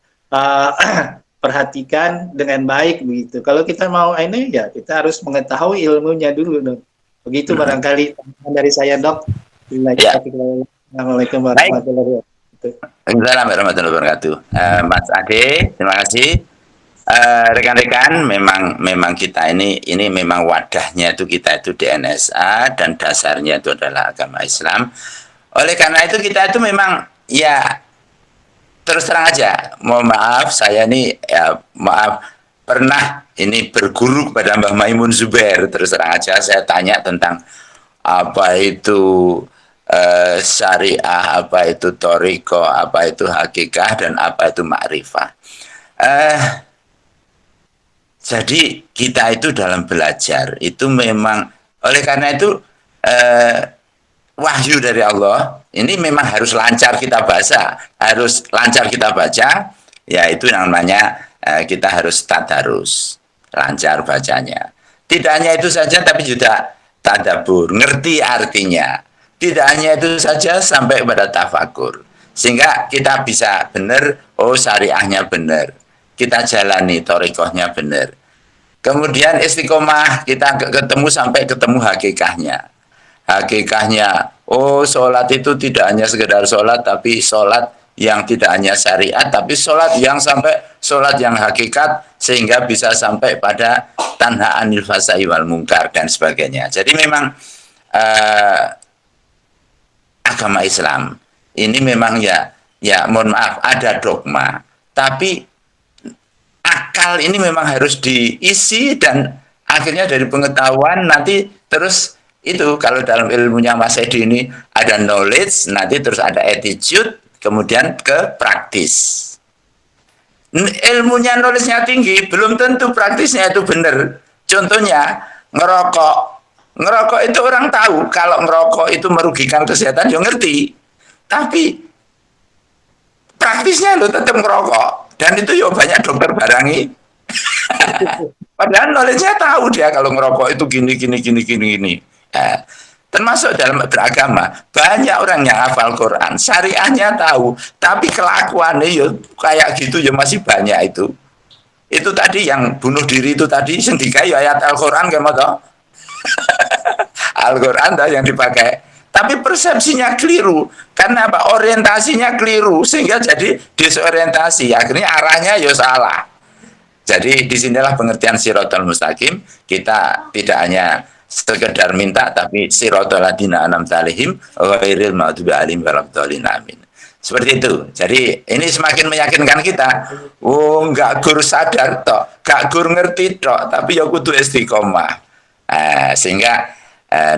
perhatikan dengan baik begitu. Kalau kita mau ini ya kita harus mengetahui ilmunya dulu dong. Begitu barangkali dari saya dok. Ya. Assalamualaikum warahmatullahi wabarakatuh. Assalamualaikum warahmatullahi wabarakatuh. Mas Ade, terima kasih. Rekan-rekan, memang kita ini memang wadahnya itu kita itu DNSA dan dasarnya itu adalah agama Islam. Oleh karena itu kita itu memang ya terus terang aja, mohon maaf saya ini ya maaf pernah ini berguru kepada Mbah Maimun Zubair, terus terang aja saya tanya tentang apa itu syariah, apa itu toriko, apa itu hakikah, dan apa itu ma'rifah. Jadi kita itu dalam belajar itu memang oleh karena itu wahyu dari Allah ini memang harus lancar kita baca, harus lancar kita baca, ya itu namanya kita harus tadarus, lancar bacanya. Tidak hanya itu saja tapi juga tadabbur, ngerti artinya. Tidak hanya itu saja sampai pada tafakur. Sehingga kita bisa benar, oh syariahnya benar. Kita jalani torikohnya benar. Kemudian istiqomah kita ketemu sampai ketemu hakikahnya. Hakikahnya, oh sholat itu tidak hanya sekedar sholat, tapi sholat yang tidak hanya syariat, tapi sholat yang sampai sholat yang hakikat, sehingga bisa sampai pada tanha anil fasai wal mungkar dan sebagainya. Jadi memang agama Islam ini memang ya mohon maaf ada dogma, tapi akal ini memang harus diisi dan akhirnya dari pengetahuan nanti terus itu kalau dalam ilmunya Mas Edi ini ada knowledge, nanti terus ada attitude, kemudian ke praktis. Ilmunya knowledge-nya tinggi, belum tentu praktisnya itu benar. Contohnya ngerokok. Ngerokok itu orang tahu kalau ngerokok itu merugikan kesehatan, ya ngerti. Tapi praktisnya lo tetap ngerokok. Dan itu ya banyak dokter barangi. Padahal knowledge-nya tahu dia kalau ngerokok itu gini. Termasuk dalam beragama, banyak orang yang hafal Quran, syariahnya tahu, tapi kelakuannya ya kayak gitu ya masih banyak itu. Itu tadi yang bunuh diri itu tadi sendikai ayat Al-Quran kayak apa? Al-Quran yang dipakai. Tapi persepsinya keliru. Karena apa? Orientasinya keliru. Sehingga jadi disorientasi. Akhirnya arahnya ya salah. Jadi disinilah pengertian siratal mustaqim. Kita tidak hanya sekedar minta, tapi siratal ladina an'amta alaihim ghairil maghdubi alaihim waladdallin, amin. Seperti itu. Jadi ini semakin meyakinkan kita. Oh, nggak gur sadar tok, nggak gur ngerti tok, tapi ya kudu istiqomah. Sehingga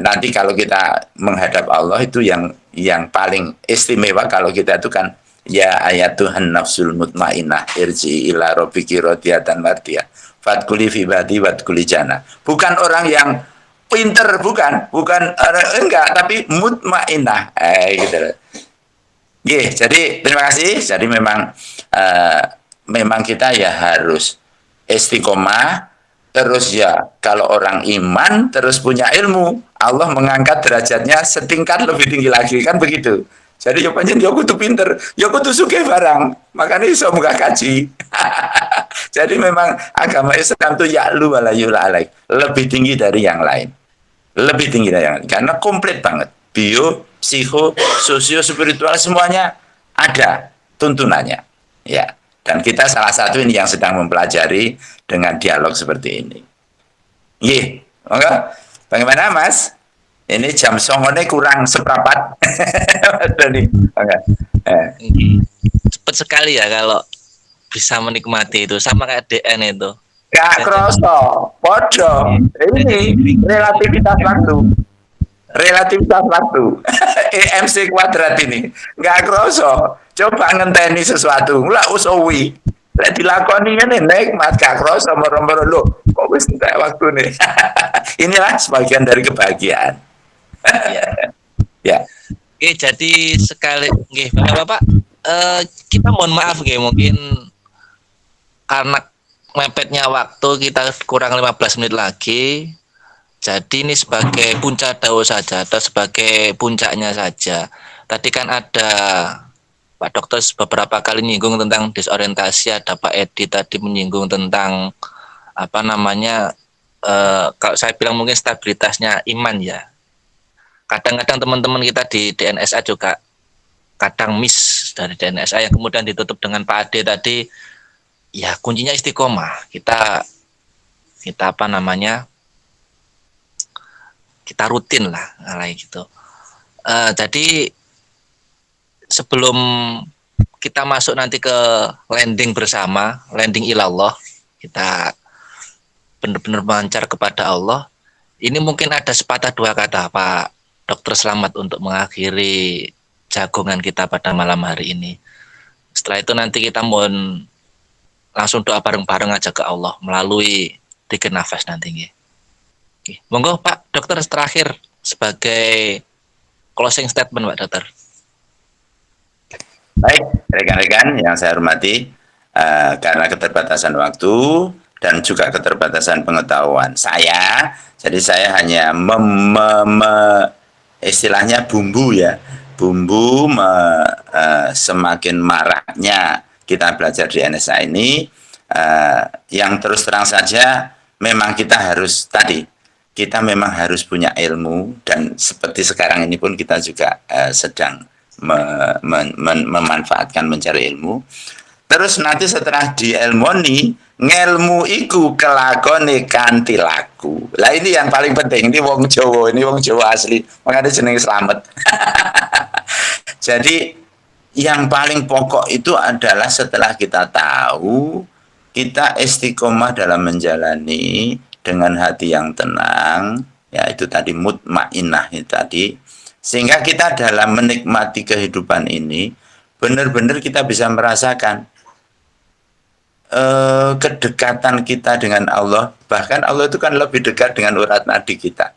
nanti kalau kita menghadap Allah itu yang paling istimewa kalau kita itu kan ya ayat Tuhan nafsul mutmainnah irji ila rabbiki radiyatan mardiyah fatkuli fi ibadi watkuli jannah. Bukan orang yang pinter, bukan enggak, tapi mutmainnah. Gitu. Jadi terima kasih. Jadi memang kita ya harus istiqomah. Terus ya kalau orang iman terus punya ilmu, Allah mengangkat derajatnya setingkat lebih tinggi lagi, kan begitu. Jadi ya panjen ya kudu pinter, ya kudu sugih barang. Makanya iso muka kaji. Jadi memang agama Islam itu ya'lu wa la yu'la alaih, lebih tinggi dari yang lain. Lebih tinggi dari yang lain karena komplit banget. Bio, psiko, sosio, spiritual semuanya ada tuntunannya. Ya. Dan kita salah satu ini yang sedang mempelajari dengan dialog seperti ini. Oke. Bagaimana Mas? Ini jam songone kurang seperempat. Okay. Cepet sekali ya kalau bisa menikmati itu, sama kayak DN itu. Gak kroso, podo. Ini relativitas waktu. EMC kuadrat ini nggak kroso. Coba ngenteni sesuatu, lah usawi. Lek dilakoni ngene nikmat gak kroso moro-moro lho. Kok wis entek waktu nih. Inilah sebagian dari kebahagiaan. Ya. Oke, jadi sekali nggih Bapak-bapak, kita mohon maaf nggih, mungkin karena mepetnya waktu kita kurang 15 menit lagi. Jadi ini sebagai puncak dawuh saja atau sebagai puncaknya saja. Tadi kan ada Pak Dokter beberapa kali menyinggung tentang disorientasi, ada Pak Edi tadi menyinggung tentang apa namanya, kalau saya bilang mungkin stabilitasnya iman ya. Kadang-kadang teman-teman kita di DNSA juga kadang miss dari DNSA yang kemudian ditutup dengan Pak Ade tadi. Ya kuncinya istiqomah. Kita apa namanya, kita rutin lah kayak gitu. Jadi sebelum kita masuk nanti ke landing bersama, landing ilallah, kita benar-benar melancar kepada Allah. Ini mungkin ada sepatah dua kata Pak Dokter Slamet untuk mengakhiri jagongan kita pada malam hari ini. Setelah itu nanti kita mohon langsung doa bareng-bareng aja ke Allah melalui 3 nafas nanti. Monggo Pak Dokter terakhir sebagai closing statement Pak Dokter. Baik, rekan-rekan yang saya hormati, karena keterbatasan waktu dan juga keterbatasan pengetahuan saya, jadi saya hanya istilahnya bumbu ya, semakin maraknya kita belajar di NSA ini, yang terus terang saja memang kita harus kita memang harus punya ilmu, dan seperti sekarang ini pun kita juga sedang memanfaatkan mencari ilmu. Terus nanti setelah dielmoni, ngelmu iku kelakone kanthi laku. Lah ini yang paling penting, ini wong Jawa asli, makanya jenenge Slamet. Jadi yang paling pokok itu adalah setelah kita tahu, kita istiqomah dalam menjalani dengan hati yang tenang, ya itu tadi mutmainnah itu tadi, sehingga kita dalam menikmati kehidupan ini benar-benar kita bisa merasakan kedekatan kita dengan Allah. Bahkan Allah itu kan lebih dekat dengan urat nadi kita.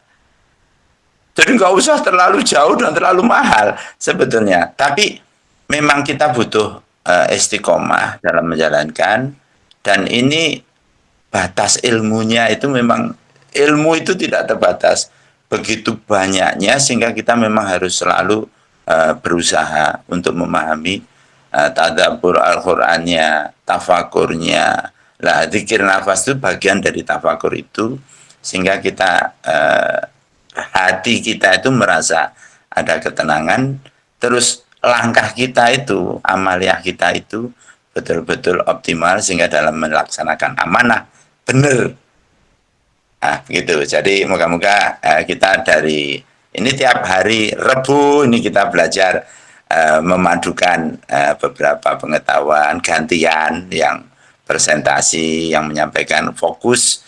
Jadi nggak usah terlalu jauh dan terlalu mahal sebetulnya. Tapi memang kita butuh istiqomah dalam menjalankan, dan ini batas ilmunya itu memang, ilmu itu tidak terbatas, begitu banyaknya, sehingga kita memang harus selalu berusaha untuk memahami tadabbur Al-Qur'annya, tafakurnya. Lah zikir nafas itu bagian dari tafakur itu, sehingga kita hati kita itu merasa ada ketenangan, terus langkah kita itu, amaliyah kita itu betul-betul optimal, sehingga dalam melaksanakan amanah benar. Begitu. Jadi moga-moga kita dari ini tiap hari Rebu ini kita belajar memadukan beberapa pengetahuan gantian yang presentasi yang menyampaikan fokus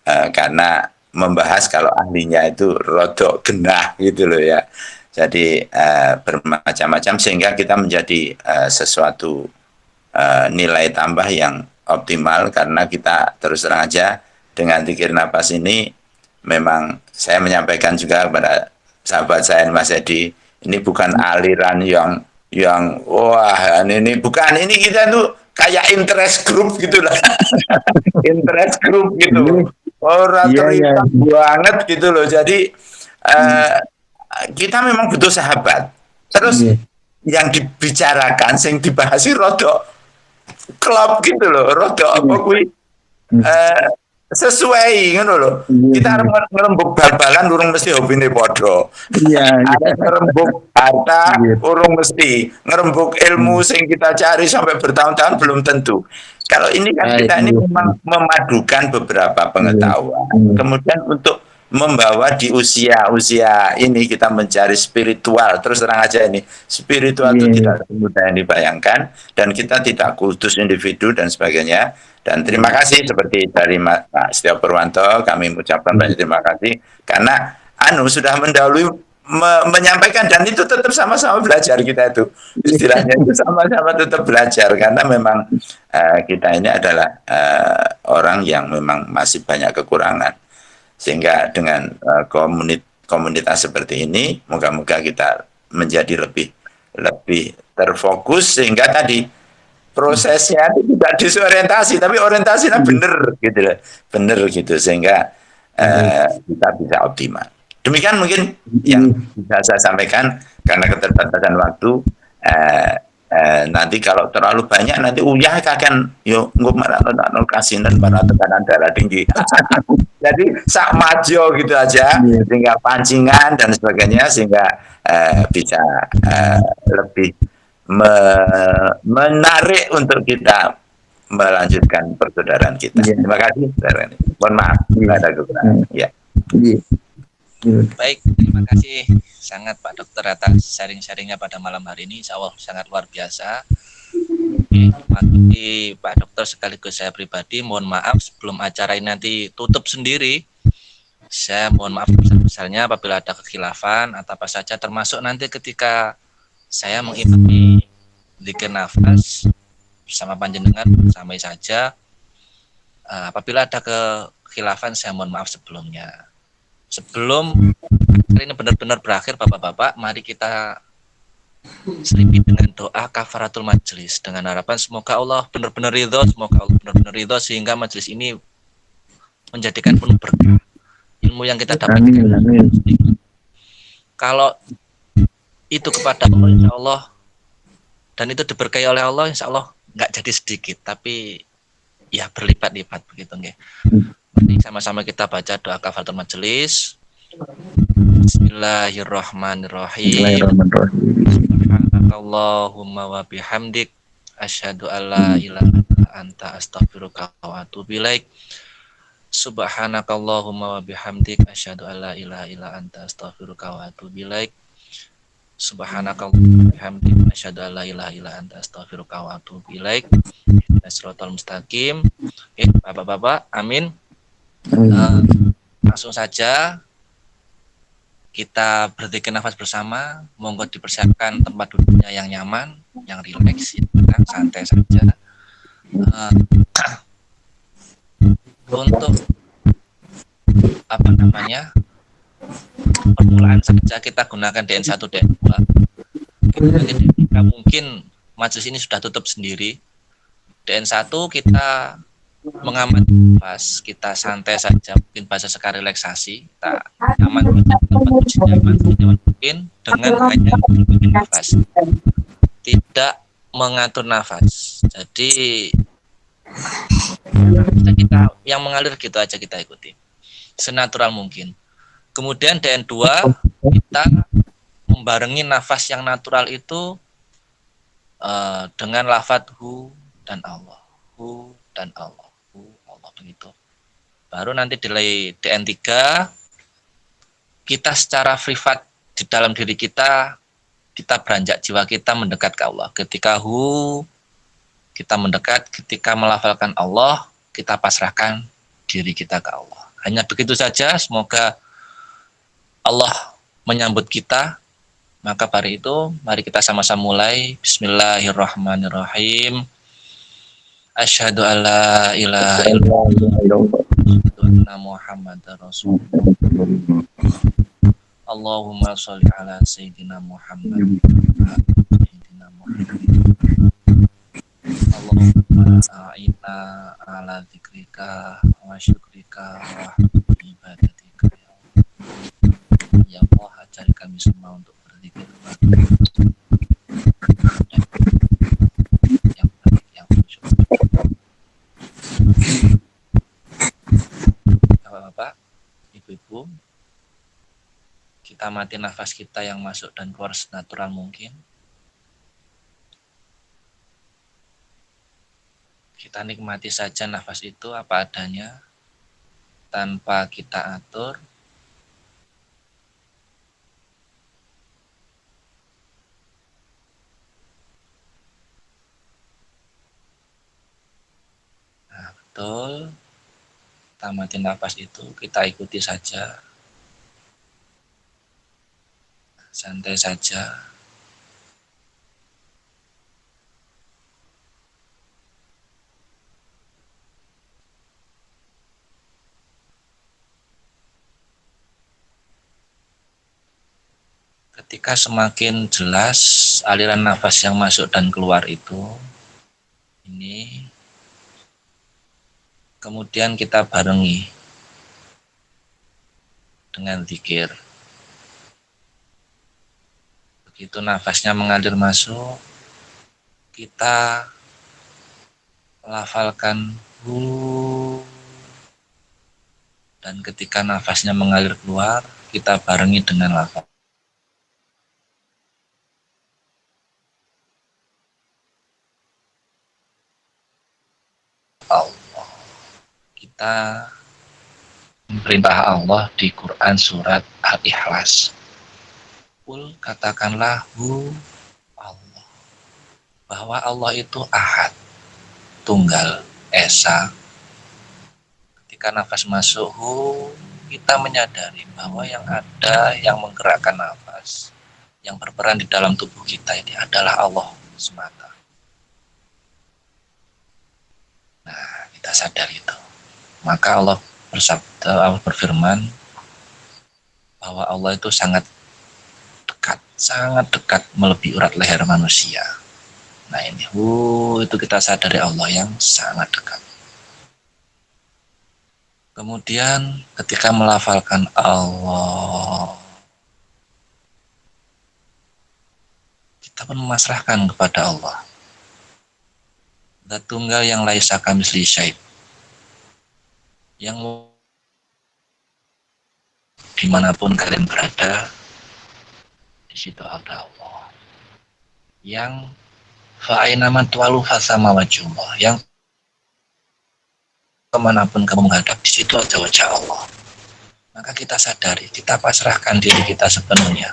karena membahas kalau ahlinya itu rodok genah gitu loh ya. Jadi bermacam-macam sehingga kita menjadi sesuatu nilai tambah yang optimal karena kita terus terang aja dengan zikir nafas ini memang saya menyampaikan juga kepada sahabat saya Mas Edi, ini bukan aliran yang wah ini bukan, ini kita tuh kayak interest group gitu lah. Interest group gitu, orang terikat banget gitu loh. Jadi kita memang butuh sahabat. Terus yang dibicarakan, yang dibahasi rodok klub gitu loh, rodok apa kuwi sesuai ngono lho. Kita harus ngerembug bal-balan urung mesti hobine padha. Ada ngerembug harta urung mesti, ngerembug ilmu sing kita cari sampai bertahun-tahun belum tentu. Kalau ini kan kita ini memang memadukan beberapa pengetahuan. Kemudian untuk membawa di usia ini kita mencari spiritual, terus terang aja ini spiritual itu tidak semudah yang dibayangkan dan kita tidak kultus individu dan sebagainya. Dan terima kasih seperti dari Pak Setio Purwanto, kami mengucapkan banyak terima kasih karena sudah mendahului menyampaikan dan itu tetap sama-sama belajar kita itu istilahnya itu sama-sama tetap belajar karena memang kita ini adalah orang yang memang masih banyak kekurangan sehingga dengan komunitas seperti ini moga-moga kita menjadi lebih terfokus sehingga tadi prosesnya itu tidak disorientasi tapi orientasinya benar gitu sehingga kita bisa optimal. Demikian mungkin yang bisa saya sampaikan karena keterbatasan waktu. Nanti kalau terlalu banyak nanti uyah akan yo ngumara kasinan para tekanan darah tinggi. Jadi sak majo gitu aja sehingga pancingan dan sebagainya sehingga bisa lebih menarik untuk kita melanjutkan persaudaraan kita. Terima kasih. Mohon maaf ada kekurangan. Ya. Baik, terima kasih sangat Pak Dokter atas sharing-sharingnya pada malam hari ini. Insya Allah sangat luar biasa. Mati Pak Dokter sekaligus saya pribadi mohon maaf sebelum acara ini nanti tutup sendiri. Saya mohon maaf besar-besarnya apabila ada kekhilafan atau apa saja termasuk nanti ketika saya mengimami zikir nafas bersama panjenengan sampai saja. Apabila ada kekhilafan saya mohon maaf sebelumnya. Sebelum ini benar-benar berakhir Bapak-bapak, mari kita selipi dengan doa kafaratul majelis dengan harapan semoga Allah benar-benar ridho, sehingga majelis ini menjadikan penuh berkah ilmu yang kita dapatkan. Kalau itu kepada Allah insya Allah dan itu diberkahi oleh Allah insya Allah nggak jadi sedikit tapi ya berlipat-lipat begitu nggih. Mari sama-sama kita baca doa kafaratul majelis. Bismillahirrahmanirrahim. Subhanakallahumma wa bihamdik asyhadu alla ilaha illa anta astaghfiruka wa atubu ilaik. Subhanakallahumma wa bihamdik asyhadu alla ilaha illa anta astaghfiruka wa atubu ilaik. Subhanakallahumma wa bihamdik asyhadu alla ilaha illa anta astaghfiruka wa atubu ilaik. Shiratal mustaqim. Bapak-bapak, amin. Langsung saja kita berzikir nafas bersama. Monggo dipersiapkan tempat duduknya yang nyaman, yang rileks, santai saja. Untuk permulaan saja kita gunakan DN1, DN2. Kita mungkin majelis ini sudah tutup sendiri. DN1 kita mengamati nafas, kita santai saja, mungkin bahasa sekarang relaksasi, kita nyaman mungkin dengan hanya mengatur nafas, tidak mengatur nafas. Jadi kita yang mengalir gitu aja kita ikuti, senatural mungkin. Kemudian DN2 kita membarengi nafas yang natural itu dengan lafadz hu dan Allah, hu dan Allah. Begitu. Baru nanti di DN3 kita secara privat di dalam diri kita kita beranjak jiwa kita mendekat ke Allah. Ketika kita mendekat, ketika melafalkan Allah, kita pasrahkan diri kita ke Allah. Hanya begitu saja, semoga Allah menyambut kita. Maka hari itu, mari kita sama-sama mulai. Bismillahirrahmanirrahim. Asyhadu alla ilaha illallah Muhammadar Rasulullah. Allahumma sholli ala Sayyidina Muhammad. Sayyidina Muhammad. Allahumma a'inna ala dzikrika wa syukrika wa ibadatika ya Allah. Ya Allah, ajari kami semua untuk berzikir yang baik, yang khusyuk. Bapak, Ibu-ibu, kita mati nafas kita yang masuk dan keluar senatural mungkin. Kita nikmati saja nafas itu apa adanya, tanpa kita atur. Nah, betul. Kita mati nafas itu, kita ikuti saja. Santai saja. Ketika semakin jelas aliran nafas yang masuk dan keluar itu, ini kemudian kita barengi dengan zikir. Begitu nafasnya mengalir masuk, kita lafalkan hu, dan ketika nafasnya mengalir keluar, kita barengi dengan lafal Allah. Kita perintah Allah di Quran surat Al-Ikhlas. Qul, katakanlah hu Allah, bahwa Allah itu ahad, tunggal, esa. Ketika nafas masuk hu, kita menyadari bahwa yang ada yang menggerakkan nafas, yang berperan di dalam tubuh kita ini adalah Allah semata. Nah, kita sadar itu. Maka Allah bersabda, Allah berfirman bahwa Allah itu sangat dekat melebihi urat leher manusia. Nah ini, itu kita sadari Allah yang sangat dekat. Kemudian ketika melafalkan Allah, kita pun memasrahkan kepada Allah. Zat tunggal yang laisa kamitslihi syai', yang dimanapun kalian berada, di situ ada Allah. Yang fa'ainaman tuwalu fasama wajhullah, yang kemanapun kamu menghadap, di situ ada wajah Allah. Maka kita sadari, kita pasrahkan diri kita sepenuhnya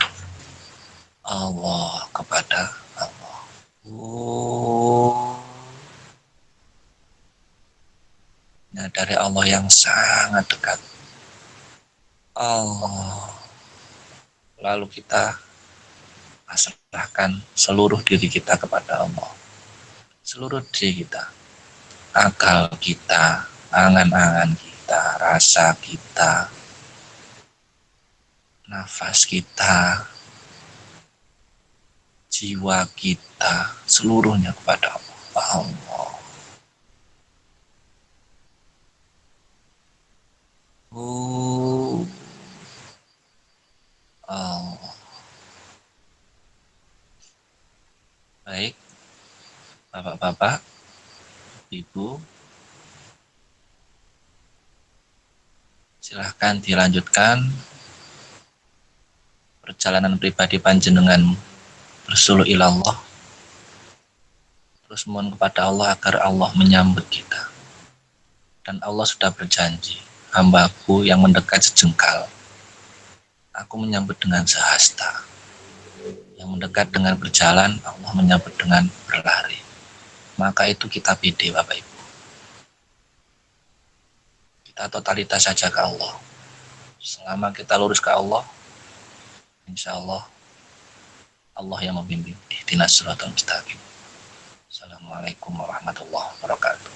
Allah kepada Allah. Dari Allah yang sangat dekat. Allah. Lalu kita pasrahkan seluruh diri kita kepada Allah. Seluruh diri kita. Akal kita, angan-angan kita, rasa kita, nafas kita, jiwa kita, seluruhnya kepada Allah. Allah. Baik, Bapak-bapak, Ibu, silahkan dilanjutkan perjalanan pribadi panjenengan bersuluh ilallah. Terus mohon kepada Allah agar Allah menyambut kita. Dan Allah sudah berjanji, hambaku yang mendekat sejengkal, aku menyambut dengan sehasta. Yang mendekat dengan berjalan, Allah menyambut dengan berlari. Maka itu kita pede, Bapak Ibu. Kita totalitas saja ke Allah. Selama kita lurus ke Allah, insya Allah Allah yang membimbing. Ihdinas siratal mustaqim. Assalamualaikum warahmatullahi wabarakatuh.